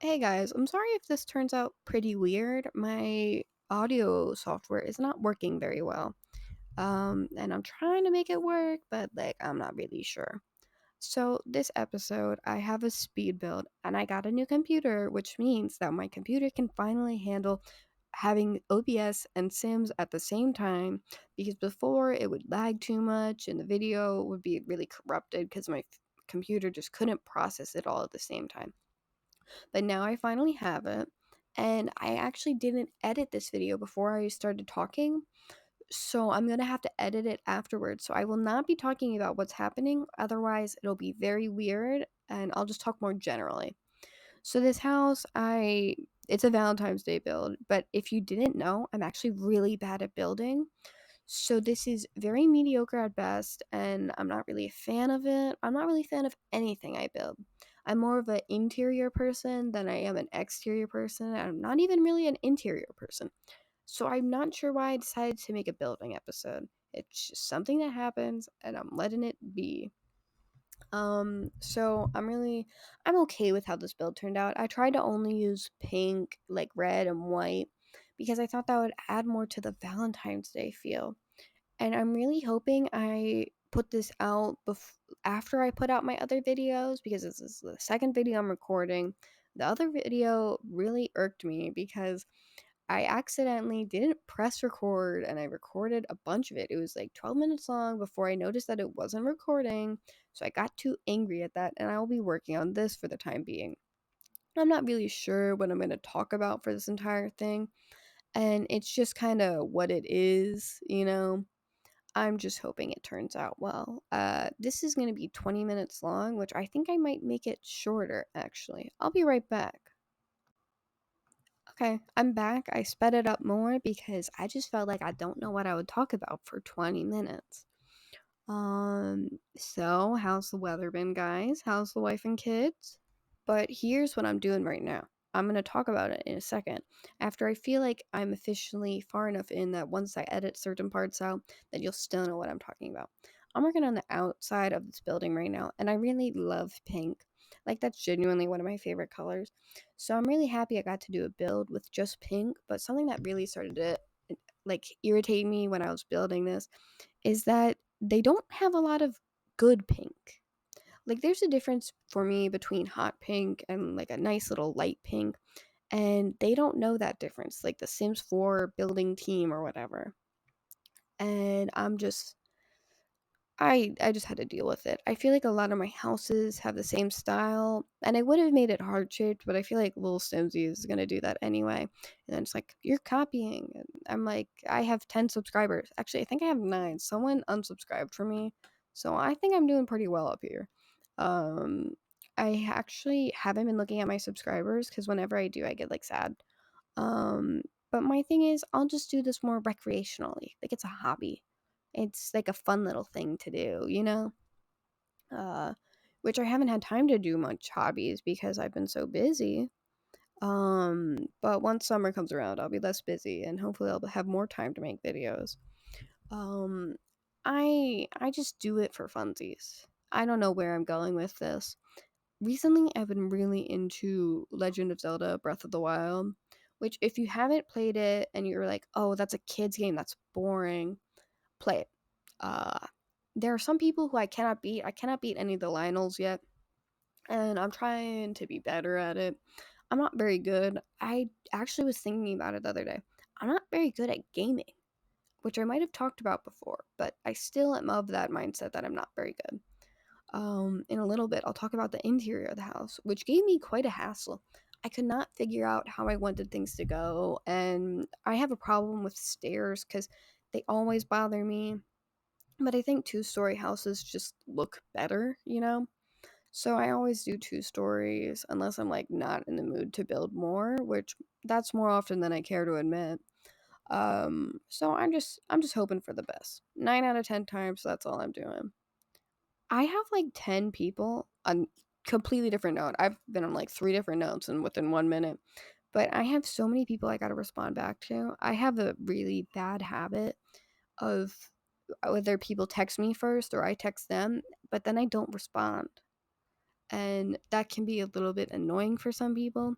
Hey guys, I'm sorry if this turns out pretty weird. My audio software is not working very well. And I'm trying to make it work, but I'm not really sure. So, this episode, I have a speed build and I got a new computer, which means that my computer can finally handle having OBS and Sims at the same time because before it would lag too much and the video would be really corrupted because my computer just couldn't process it all at the same time. But now I finally have it. And I actually didn't edit this video before I started talking. So I'm going to have to edit it afterwards. So I will not be talking about what's happening. Otherwise, it'll be very weird. And I'll just talk more generally. So this house, it's a Valentine's Day build. But if you didn't know, I'm actually really bad at building. So this is very mediocre at best, and I'm not really a fan of it. I'm not really a fan of anything I build. I'm more of an interior person than I am an exterior person. I'm not even really an interior person. So I'm not sure why I decided to make a building episode. It's just something that happens, and I'm letting it be. So I'm okay with how this build turned out. I tried to only use pink, like red and white, because I thought that would add more to the Valentine's Day feel. And I'm really hoping I put this out after I put out my other videos because this is the second video I'm recording. The other video really irked me because I accidentally didn't press record and I recorded a bunch of it. It was like 12 minutes long before I noticed that it wasn't recording. So I got too angry at that and I will be working on this for the time being. I'm not really sure what I'm going to talk about for this entire thing. And it's just kind of what it is. I'm just hoping it turns out well. This is going to be 20 minutes long, which I think I might make it shorter, actually. I'll be right back. Okay, I'm back. I sped it up more because I just felt like I don't know what I would talk about for 20 minutes. So how's the weather been, guys? How's the wife and kids? But here's what I'm doing right now. I'm going to talk about it in a second. After I feel like I'm officially far enough in that once I edit certain parts out, that you'll still know what I'm talking about. I'm working on the outside of this building right now, and I really love pink. Like, that's genuinely one of my favorite colors. So I'm really happy I got to do a build with just pink, but something that really started to irritate me when I was building this is that they don't have a lot of good pink. Like, there's a difference for me between hot pink and like a nice little light pink, and they don't know that difference, like the Sims 4 building team or whatever. And I just had to deal with it. I feel like a lot of my houses have the same style, and I would have made it heart shaped, but I feel like Little Simsy is gonna do that anyway. And then it's like, you're copying. And I'm like, I have 10 subscribers. Actually, I think I have 9. Someone unsubscribed from me, so I think I'm doing pretty well up here. Um, I actually haven't been looking at my subscribers because whenever I do, I get like sad. Um, but my thing is, I'll just do this more recreationally. Like, it's a hobby. It's like a fun little thing to do? Uh, which I haven't had time to do much hobbies because I've been so busy. But once summer comes around, I'll be less busy and hopefully I'll have more time to make videos. Um, I just do it for funsies. I don't know where I'm going with this. Recently, I've been really into Legend of Zelda Breath of the Wild, which, if you haven't played it and you're like, oh, that's a kid's game, that's boring, play it. Uh, there are some people who I cannot beat. I cannot beat any of the Lionels yet, and I'm trying to be better at it. I'm not very good. I actually was thinking about it the other day. I'm not very good at gaming, which I might have talked about before, but I still am of that mindset that I'm not very good. In a little bit, I'll talk about the interior of the house, which gave me quite a hassle. I could not figure out how I wanted things to go, and I have a problem with stairs because they always bother me. But I think two-story houses just look better. So I always do two stories unless I'm like not in the mood to build more, which that's more often than I care to admit. So I'm just hoping for the best. 9 out of 10 times, that's all I'm doing. I have like 10 people on completely different note. I've been on like 3 different notes and within 1 minute. But I have so many people I gotta respond back to. I have a really bad habit of whether people text me first or I text them, but then I don't respond. and that can be a little bit annoying for some people.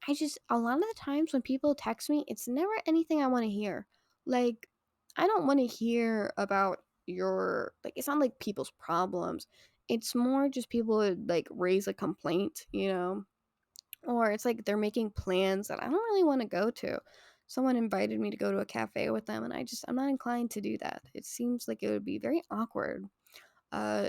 A lot of the times when people text me, it's never anything I want to hear. Like, I don't want to hear about like, it's not like people's problems. It's more just people would like raise a complaint, or it's like they're making plans that I don't really want to go to. Someone invited me to go to a cafe with them, and I'm not inclined to do that. It seems like it would be very awkward.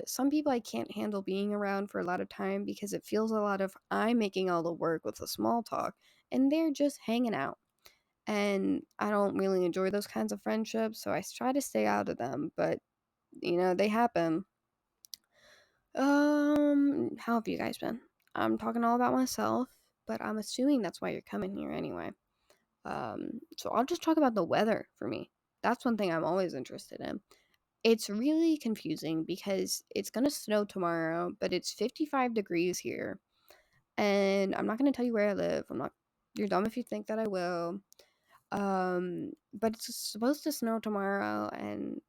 Some people I can't handle being around for a lot of time because it feels a lot of I'm making all the work with the small talk and they're just hanging out. And I don't really enjoy those kinds of friendships, so I try to stay out of them, but they happen. How have you guys been? I'm talking all about myself, but I'm assuming that's why you're coming here anyway. So I'll just talk about the weather for me. That's one thing I'm always interested in. It's really confusing because it's gonna snow tomorrow, but it's 55 degrees here. And I'm not gonna tell you where I live. I'm not You're dumb if you think that I will. But it's supposed to snow tomorrow, and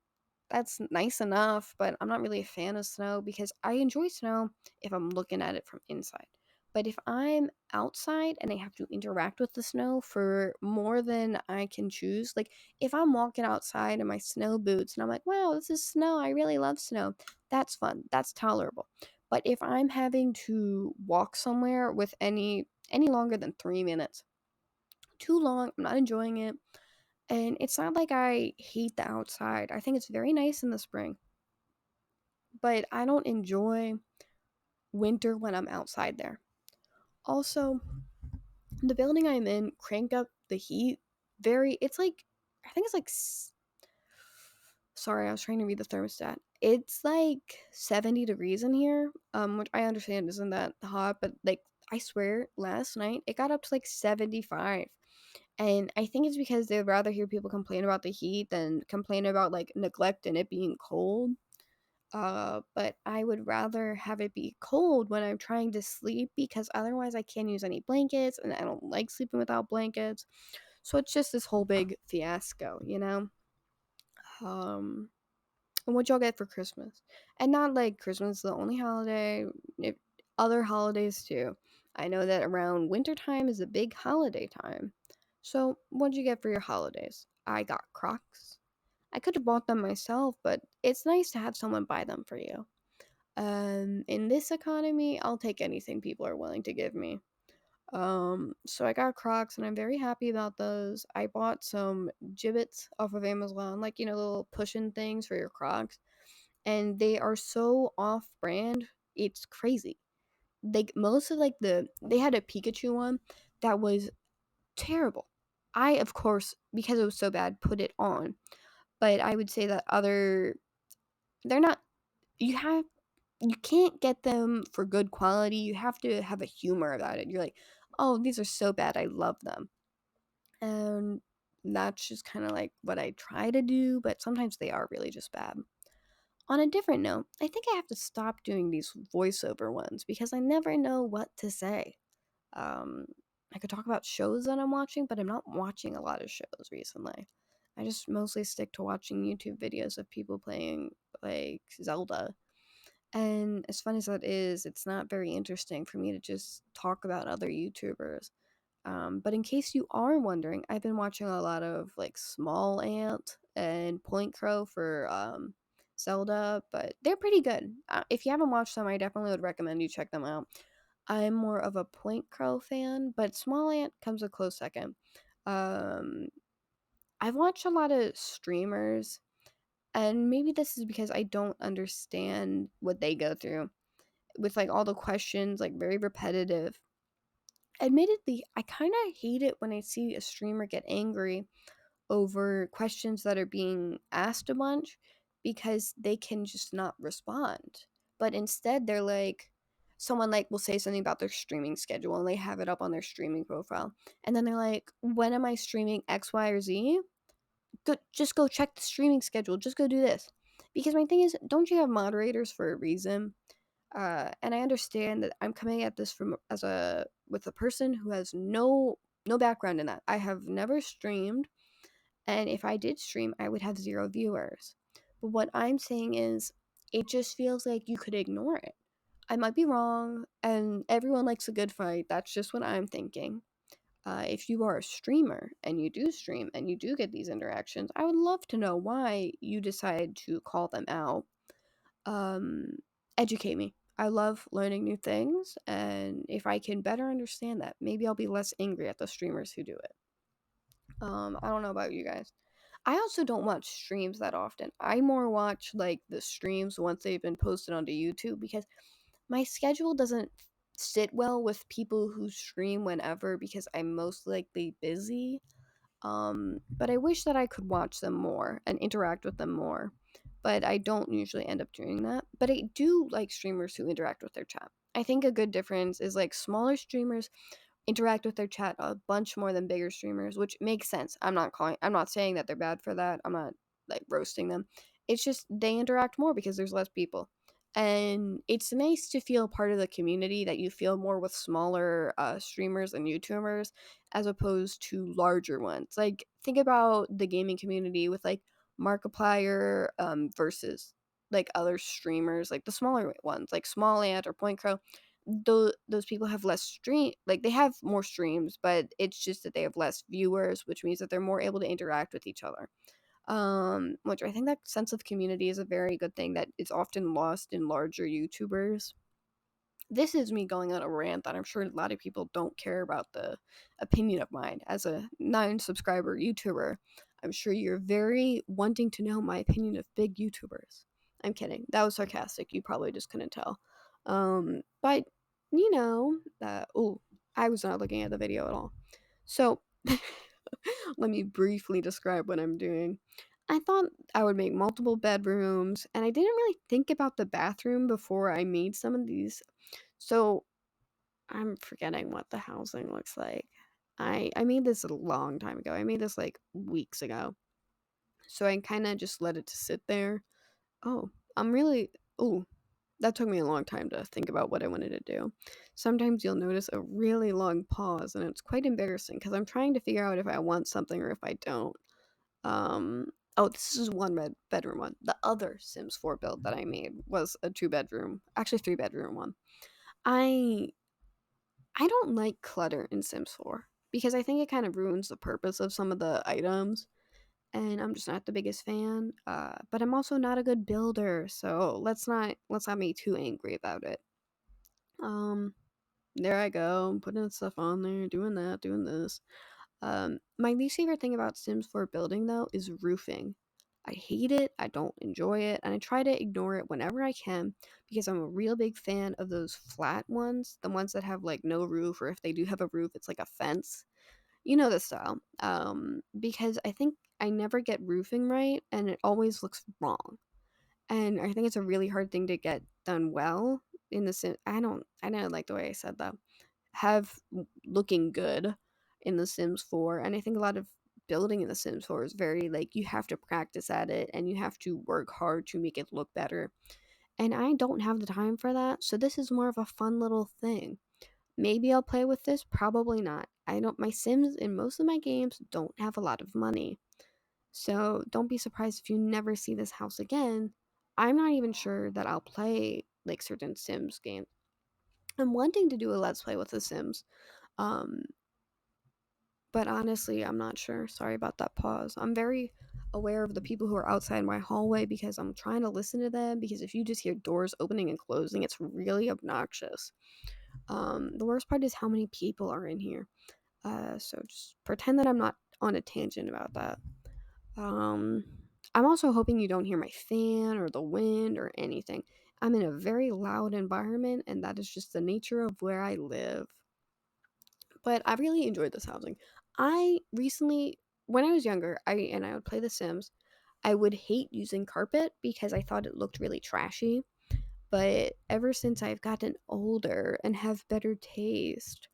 that's nice enough, but I'm not really a fan of snow because I enjoy snow if I'm looking at it from inside. But if I'm outside and I have to interact with the snow for more than I can choose, like if I'm walking outside in my snow boots and I'm like, wow, this is snow, I really love snow, that's fun, that's tolerable. But if I'm having to walk somewhere with any longer than 3 minutes, too long, I'm not enjoying it. And it's not like I hate the outside. I think it's very nice in the spring, but I don't enjoy winter when I'm outside there. Also, the building I'm in crank up the heat it's like I think it's like sorry, I was trying to read the thermostat. It's like 70 degrees in here, which I understand isn't that hot, but like I swear last night it got up to like 75. And I think it's because they'd rather hear people complain about the heat than complain about like neglect and it being cold. But I would rather have it be cold when I'm trying to sleep because otherwise I can't use any blankets and I don't like sleeping without blankets. So it's just this whole big fiasco. Um, and what y'all get for Christmas? And not like Christmas is the only holiday, if other holidays too. I know that around winter time is a big holiday time. So what'd you get for your holidays? I got Crocs. I could have bought them myself, but it's nice to have someone buy them for you. In this economy, I'll take anything people are willing to give me. So I got Crocs and I'm very happy about those. I bought some gibbets off of Amazon, like, little push-in things for your Crocs, and they are so off-brand. It's crazy. Like most of like they had a Pikachu one that was terrible. I, of course, because it was so bad, put it on. But I would say that they're not you have you can't get them for good quality. You have to have a humor about it. You're like, "Oh, these are so bad. I love them." And that's just kind of like what I try to do, but sometimes they are really just bad. On a different note, I think I have to stop doing these voiceover ones because I never know what to say. Um, I could talk about shows that I'm watching, but I'm not watching a lot of shows recently. I just mostly stick to watching YouTube videos of people playing like Zelda. And as fun as that is, it's not very interesting for me to just talk about other YouTubers. But in case you are wondering, I've been watching a lot of like Small Ant and Point Crow for Zelda, but they're pretty good. If you haven't watched them, I definitely would recommend you check them out. I'm more of a Point Crow fan, but Small Ant comes a close second. Um, I've watched a lot of streamers, and maybe this is because I don't understand what they go through with like all the questions, like very repetitive. Admittedly, I kind of hate it when I see a streamer get angry over questions that are being asked a bunch because they can just not respond. But instead, they're like, someone like will say something about their streaming schedule and they have it up on their streaming profile. And then they're like, when am I streaming X, Y, or Z? Just go check the streaming schedule. Just go do this. Because my thing is, don't you have moderators for a reason? And I understand that I'm coming at this from as a with a person who has no background in that. I have never streamed, and if I did stream, I would have 0 viewers. But what I'm saying is, it just feels like you could ignore it. I might be wrong, and everyone likes a good fight. That's just what I'm thinking. If you are a streamer and you do stream and you do get these interactions, I would love to know why you decide to call them out. Um, Educate me. I love learning new things, and if I can better understand that, maybe I'll be less angry at the streamers who do it. I don't know about you guys. I also don't watch streams that often. I more watch like the streams once they've been posted onto YouTube because my schedule doesn't sit well with people who stream whenever because I'm most likely busy. But I wish that I could watch them more and interact with them more. But I don't usually end up doing that. But I do like streamers who interact with their chat. I think a good difference is like smaller streamers interact with their chat a bunch more than bigger streamers, which makes sense. I'm not saying that they're bad for that. I'm not like roasting them. It's just they interact more because there's less people. And it's nice to feel part of the community that you feel more with smaller streamers and YouTubers as opposed to larger ones. Like think about the gaming community with like Markiplier versus like other streamers, like the smaller ones, like Small Ant or Point Crow. Those people have less stream, like they have more streams, but it's just that they have less viewers, which means that they're more able to interact with each other. Which I think that sense of community is a very good thing that is often lost in larger YouTubers. This is me going on a rant that I'm sure a lot of people don't care about the opinion of mine. As a 9 subscriber YouTuber, I'm sure you're very wanting to know my opinion of big YouTubers. I'm kidding. That was sarcastic. You probably just couldn't tell. But oh, I was not looking at the video at all. So let me briefly describe what I'm doing. I thought I would make multiple bedrooms, and I didn't really think about the bathroom before I made some of these. So I'm forgetting what the housing looks like. I made this a long time ago. I made this like weeks ago. So I kind of just let it to sit there. Oh, I'm really oh, that took me a long time to think about what I wanted to do. Sometimes you'll notice a really long pause and it's quite embarrassing because I'm trying to figure out if I want something or if I don't. Um oh, this is one bedroom one. The other Sims 4 build that I made was a 2 bedroom, actually 3 bedroom one. I I don't like clutter in Sims 4 because I think it kind of ruins the purpose of some of the items, and I'm just not the biggest fan. But I'm also not a good builder, so let's not be too angry about it. Um, there I go, putting stuff on there, doing that, doing this. My least favorite thing about Sims 4 building though is roofing. I hate it, I don't enjoy it, and I try to ignore it whenever I can because I'm a real big fan of those flat ones, the ones that have like no roof, or if they do have a roof, it's like a fence. You know the style. Because I think I never get roofing right and it always looks wrong. And I think it's a really hard thing to get done well in the sim. I don't like the way I said that. Have looking good in the Sims 4, and I think a lot of building in the Sims 4 is very like you have to practice at it and you have to work hard to make it look better. And I don't have the time for that, so this is more of a fun little thing. Maybe I'll play with this, probably not. I don't My Sims in most of my games don't have a lot of money. So don't be surprised if you never see this house again. I'm not even sure that I'll play like certain Sims games. I'm wanting to do a let's play with the Sims. Um but honestly, I'm not sure. Sorry about that pause. I'm very aware of the people who are outside my hallway because I'm trying to listen to them because if you just hear doors opening and closing, it's really obnoxious. The worst part is how many people are in here. So just pretend that I'm not on a tangent about that. Um, I'm also hoping you don't hear my fan or the wind or anything. I'm in a very loud environment, and that is just the nature of where I live. But I really enjoyed this housing. I recently, when I was younger, I would play The Sims. I would hate using carpet because I thought it looked really trashy. But ever since I've gotten older and have better taste,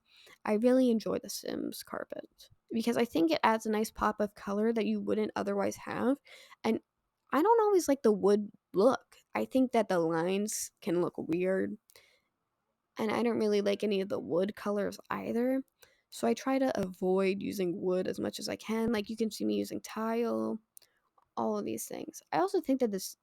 I really enjoy the Sims carpet because I think it adds a nice pop of color that you wouldn't otherwise have. And I don't always like the wood look. I think that the lines can look weird, and I don't really like any of the wood colors either. So I try to avoid using wood as much as I can. Like you can see me using tile, all of these things. I also think that this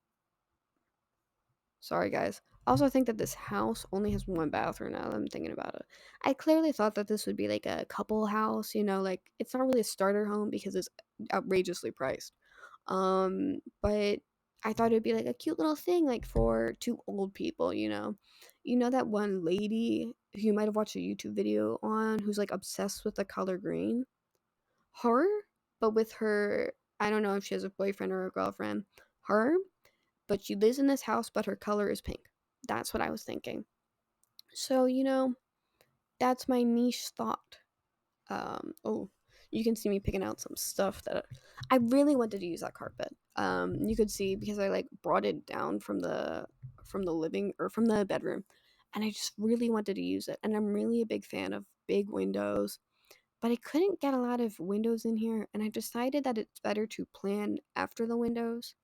sorry guys. Also, I think that this house only has one bathroom now that I'm thinking about it. I clearly thought that this would be like a couple house, like it's not really a starter home because it's outrageously priced. But I thought it'd be like a cute little thing like for two old people. You know that one lady who you might have watched a YouTube video on who's like obsessed with the color green? Her, but with her, I don't know if she has a boyfriend or a girlfriend. Her, but she lives in this house, but her color is pink. That's what I was thinking. So, that's my niche thought. Oh, you can see me picking out some stuff that I really wanted to use that carpet. You could see because I like brought it down from the living or from the bedroom, and I just really wanted to use it. And I'm really a big fan of big windows, but I couldn't get a lot of windows in here, and I decided that it's better to plan after the windows,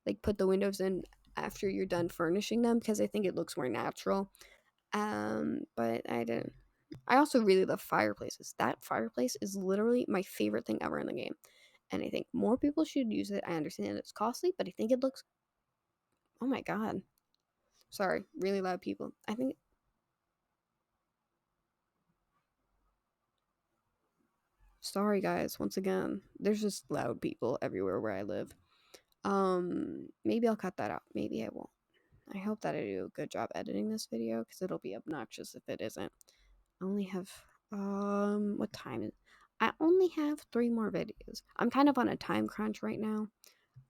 like put the windows in after you're done furnishing them because I think it looks more natural. But I didn't. I also really love fireplaces. That fireplace is literally my favorite thing ever in the game. And I think more people should use it. I understand it's costly, but I think it looks. Oh my god. Sorry, really loud people. I think. Sorry, guys, once again. There's just loud people everywhere where I live. Maybe I'll cut that out. Maybe I won't. I hope that I do a good job editing this video because it'll be obnoxious if it isn't. I only have what time is I only have 3 more videos. I'm kind of on a time crunch right now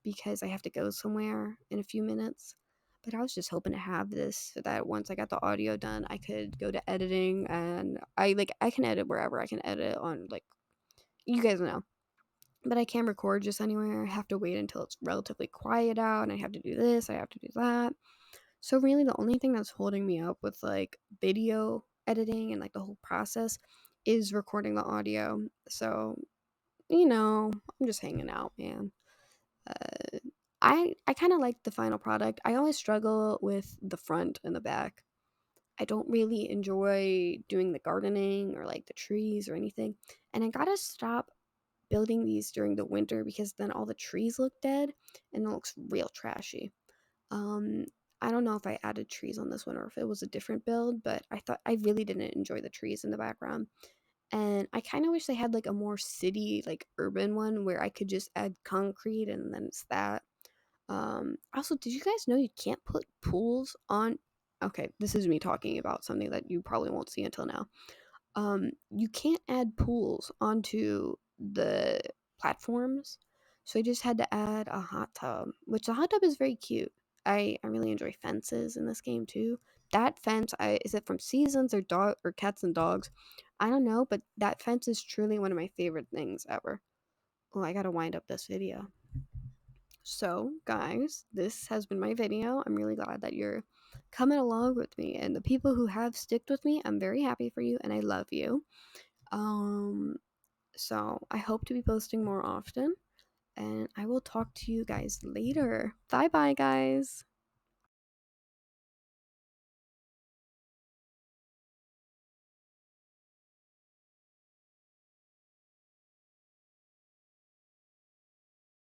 because I have to go somewhere in a few minutes. But I was just hoping to have this so that once I got the audio done, I could go to editing and I can edit wherever. I can edit on like you guys know. But I can't record just anywhere. I have to wait until it's relatively quiet out and I have to do this, I have to do that. So really the only thing that's holding me up with like video editing and like the whole process is recording the audio. So, I'm just hanging out, man. Uh, I kind of like the final product. I always struggle with the front and the back. I don't really enjoy doing the gardening or like the trees or anything. And I gotta stop building these during the winter because then all the trees look dead and it looks real trashy. Um, I don't know if I added trees on this one or if it was a different build, but I thought I really didn't enjoy the trees in the background. And I kind of wish they had like a more city, like urban one where I could just add concrete and then it's that. Also, did you guys know you can't put pools on? Okay, this is me talking about something that you probably won't see until now. You can't add pools onto the platforms. So I just had to add a hot tub, which the hot tub is very cute. I really enjoy fences in this game too. That fence, is it from Seasons or dog or Cats and Dogs? I don't know, but that fence is truly one of my favorite things ever. Oh, I gotta wind up this video. So, guys, this has been my video. I'm really glad that you're coming along with me, and the people who have sticked with me, I'm very happy for you, and I love you. Um, so I hope to be posting more often, and I will talk to you guys later. Bye bye, guys.